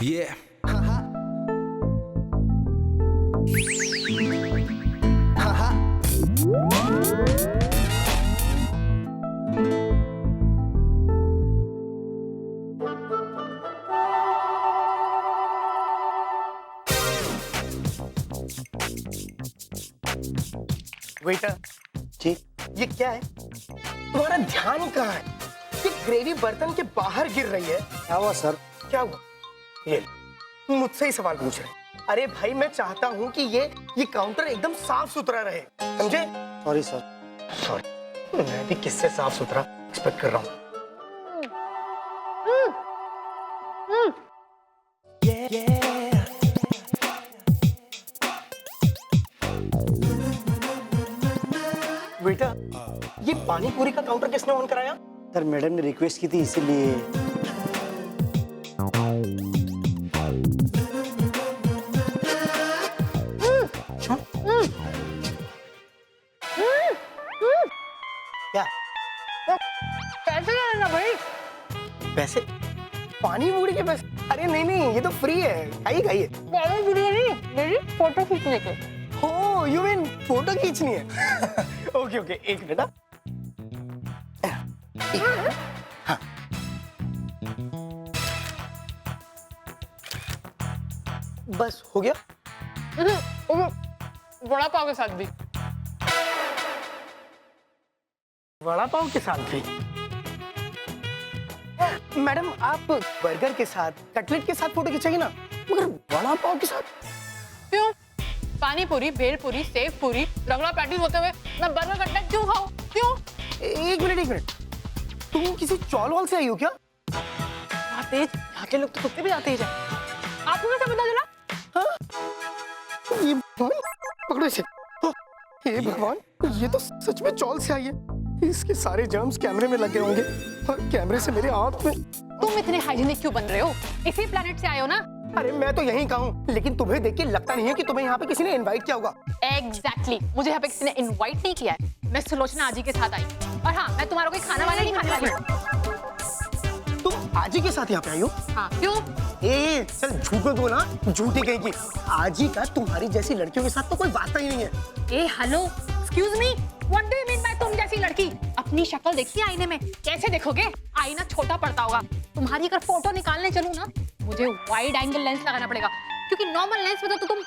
Yeah. Waiter जी ये क्या है? तुम्हारा ध्यान कहाँ है? ये ग्रेवी बर्तन के बाहर गिर रही है। क्या हुआ सर? क्या हुआ? ये मुझसे ही सवाल पूछ रहे हैं। अरे भाई मैं चाहता हूँ कि ये काउंटर एकदम साफ सुथरा रहे, समझे? Sorry sir. सॉरी, मैं भी किससे साफ सुथरा एक्सपेक्ट कर रहा हूँ। बेटा, ये पानी पूरी का काउंटर किसने ऑन कराया? सर मैडम ने रिक्वेस्ट की थी इसीलिए। क्या? पैसे लेना भाई। पैसे? पानी पूरी के पैसे? अरे नहीं नहीं, ये तो फ्री है, खाइए खाइए। पानी पूरी नहीं, मेरी फोटो खींचने के। हो, यू मीन फोटो खींचनी है? ओके ओके, एक मिनट। हाँ। बस हो गया? बड़ा पाव के साथ भी। वड़ा पाव के साथ भी? मैडम आप बर्गर के साथ, कटलेट के साथ फोटो खिंचाइए ना, मगर वड़ा पाव के साथ क्यों? पानी पूरी, भेल पूरी, सेव पूरी, रगड़ा पैटीज होते हुए मैं बर्गर कटलेट क्यों खाऊं? क्यों? एक मिनट, तुम किसी चौल वॉल से आई हो क्या? यहाँ तेज, यहाँ के लोग तो कुत्ते भी जाते हैं। आपको कैसे पता चला? हाँ? ये भगवान, पकड़ो इसे। हे भगवान, ये तो सच में चौल से आई है। इसके सारे जर्म्स कैमरे में लगे होंगे और कैमरे से मेरे हाथ में। तुम इतने हाइजीनिक क्यों बन रहे हो? इसी प्लेनेट से आए हो ना? अरे मैं तो यहीं का हूँ, लेकिन तुम्हें देख के लगता नहीं है कि तुम्हें यहाँ पे किसी ने इनवाइट किया होगा। एग्जैक्टली, मुझे यहाँ पे किसी ने इनवाइट नहीं किया है। मैं सुलोचना आजी के साथ आई और हाँ, मैं तुम्हारा कोई खाना वाना नहीं खाने वाली हूँ। तुम आजी के साथ यहाँ पे आई हो? हाँ, क्यों? ए, चल झूठ मत बोलना, झूठी कहेगी। आजी का तुम्हारी जैसी लड़कियों के साथ तो कोई वास्ता ही नहीं है। ए hello, excuse me, what do you mean by तुम जैसी लड़की? अपनी शक्ल देखिए आईने में, कैसे देखोगे? आईना छोटा पड़ता होगा। तुम्हारी अगर फोटो निकालने चलूं ना, मुझे वाइड एंगल लेंस लगाना पड़ेगा, क्योंकि नॉर्मल लेंस में तो तुम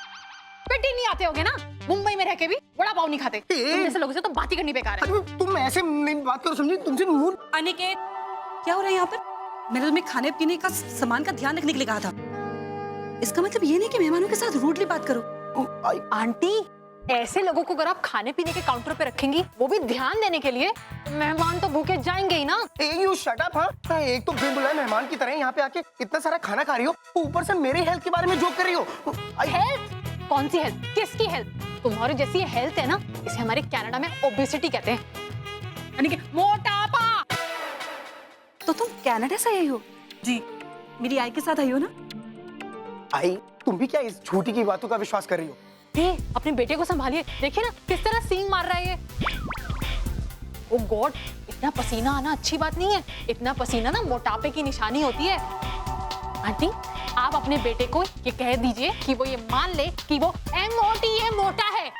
पेट ही नहीं आते होगे ना। मुंबई में रह के भी वड़ा पाव नहीं खाते। तुम जैसे लोगों से तो बात ही करनी बेकार है। तुम ऐसे नहीं बात करो, समझी? तुमसे मूड। अनिकेत, क्या हो रहा है यहाँ पर? मैंने तुम्हें खाने पीने का सामान का ध्यान रखने के लिए कहा था। इसका मतलब ये नहीं कि मेहमानों के साथ रूडली बात करो। आंटी, ऐसे लोगों को अगर आप खाने पीने के काउंटर पे रखेंगी, वो भी ध्यान देने के लिए, मेहमान तो भूखे जाएंगे ही ना। You shut up. हाँ, एक तो बिन बुलाए मेहमान की तरह यहाँ पे आके इतना सारा खाना खा रही हो, ऊपर से मेरे हेल्थ के बारे में जोक कर रही हो। हेल्थ? कौन सी हेल्थ? किसकी हेल्थ? तुम्हारी जैसी हेल्थ है ना, इसे हमारे कनाडा में ओबेसिटी कहते हैं, यानी कि मोटापा। तो तुम कनाडा से आई हो? जी, मेरी आई के साथ आई हो ना? आई, तुम भी क्या इस झूठी की बातों का विश्वास कर रही हो? अपने बेटे को संभालिए, देखिए ना किस तरह सींग मार रहा है ये। ओ गॉड, इतना पसीना आना अच्छी बात नहीं है। इतना पसीना ना मोटापे की निशानी होती है। आंटी, आप अपने बेटे को ये कह दीजिए कि वो ये मान ले कि वो MOTA मोटा है।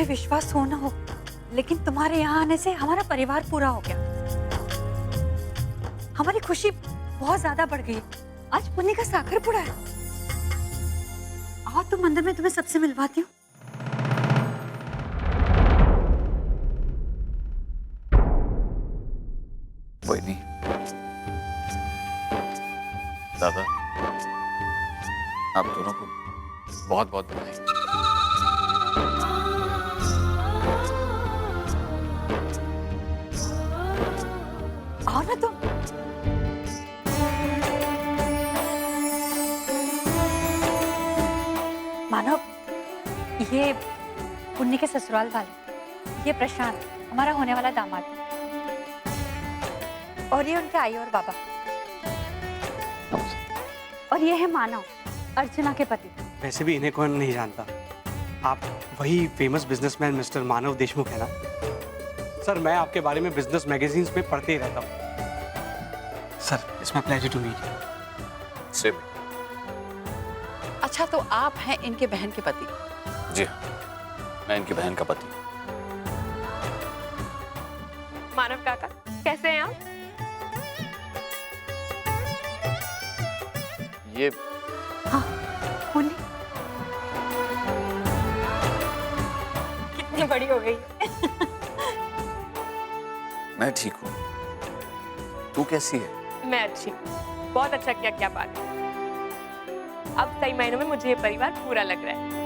तुम्हें विश्वास हो ना हो, लेकिन तुम्हारे यहाँ आने से हमारा परिवार पूरा हो गया। हमारी खुशी बहुत ज्यादा बढ़ गई। आज पुण्य का साखर पुड़ा है। आओ तुम मंदिर में, तुम्हें सबसे मिलवाती हूँ। कोई नहीं दादा, आप दोनों को बहुत बहुत बधाई। आओ ना तुम। मानव, ये पुण्य के ससुराल वाले, ये प्रशांत हमारा होने वाला दामाद, और ये उनके आई और बाबा, और ये है मानव, अर्चना के पति। वैसे भी इन्हें कौन नहीं जानता। आप वही फेमस बिजनेसमैन मिस्टर मानव देशमुख है ना? सर, मैं आपके बारे में बिजनेस मैगजीन्स में पढ़ते ही रहता हूँ। Sir, it's my pleasure to meet you. Same. अच्छा, तो आप हैं इनके बहन के पति? जी हाँ, मैं इनकी बहन का पति। मानव काका, कैसे हैं आप? ये हाँ, पुण्य कितनी बड़ी हो गई। मैं ठीक हूँ, तू कैसी है? मैं अच्छी हूँ। बहुत अच्छा किया, क्या बात है। अब सही महीनों में मुझे ये परिवार पूरा लग रहा है।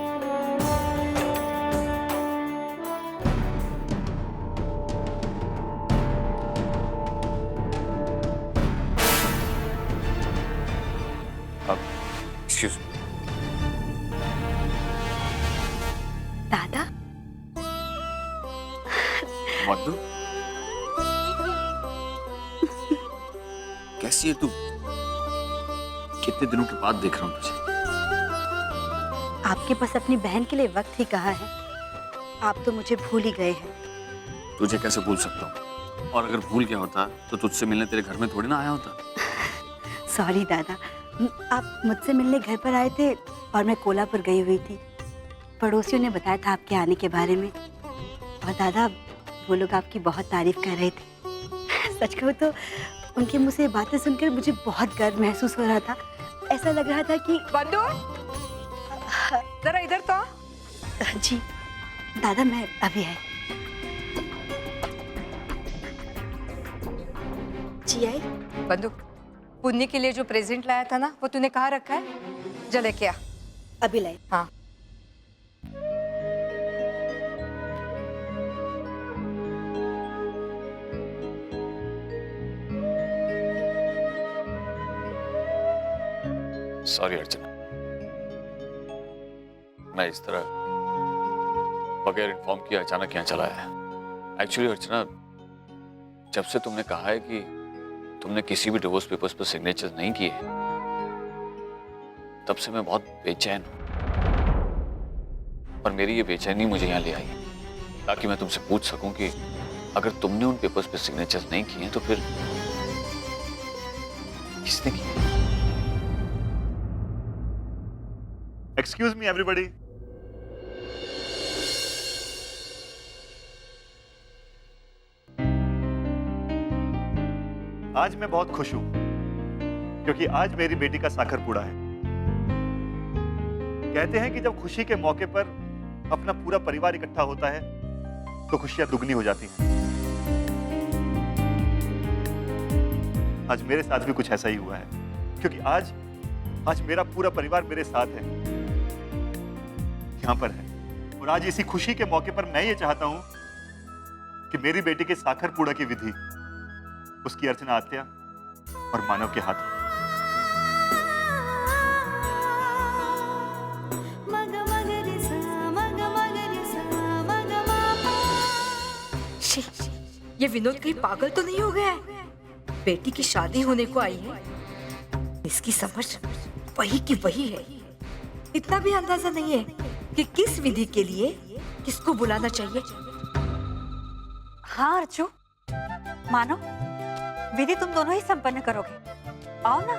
Excuse me. दादा, मधु, कैसी है तू? कितने दिनों के बाद देख रहा हूँ तुझे। आपके पास अपनी बहन के लिए वक्त ही कहाँ है? आप तो मुझे भूल ही गए हैं। तुझे कैसे भूल सकता हूँ? और अगर भूल गया होता तो तुझसे मिलने तेरे घर में थोड़ी ना आया होता। सॉरी दादा, आप मुझसे मिलने घर पर आए थे और मैं कोल्हापुर गई हुई थी। पड़ोसियों ने बताया था आपके आने के बारे में, और दादा वो लोग आपकी बहुत तारीफ कर रहे थे। सच कहूँ तो उनके मुंह से बातें सुनकर मुझे बहुत गर्व महसूस हो रहा था। ऐसा लग रहा था कि बंधु, जरा इधर तो। जी दादा, मैं अभी आई। जी आई। बंधु, पुण्य के लिए जो प्रेजेंट लाया था ना, वो तूने कहाँ रखा है? जा लेके आ। अभी लाई। हाँ। सॉरी अर्चना, मैं इस तरह बगैर इन्फॉर्म किए अचानक यहाँ चला आया। एक्चुअली अर्चना, जब से तुमने कहा है कि तुमने किसी भी डिवोर्स पेपर्स पर सिग्नेचर नहीं किए, तब से मैं बहुत बेचैन हूं। और मेरी ये बेचैनी मुझे यहाँ ले आई है ताकि मैं तुमसे पूछ सकूं कि अगर तुमने उन पेपर्स पर सिग्नेचर नहीं किए तो फिर किसने किए? Excuse me, everybody. आज मैं बहुत खुश हूं क्योंकि आज मेरी बेटी का साखर पूड़ा है। कहते हैं कि जब खुशी के मौके पर अपना पूरा परिवार इकट्ठा होता है तो खुशियां दुगनी हो जाती हैं। आज मेरे साथ भी कुछ ऐसा ही हुआ है क्योंकि आज मेरा पूरा परिवार मेरे साथ है, यहाँ पर है। और आज इसी खुशी के मौके पर मैं ये चाहता हूं कि मेरी बेटी के साखर पूड़ा की विधि उसकी अर्चना आत्या और मानव के हाथ। ये विनोद कहीं पागल तो नहीं हो गया है? बेटी की शादी होने को आई है, इसकी समझ वही की वही है। इतना भी अंदाजा नहीं है कि किस विधि के लिए किसको बुलाना चाहिए। हाँ अर्चू, मानो विधि तुम दोनों ही संपन्न करोगे। आओ ना।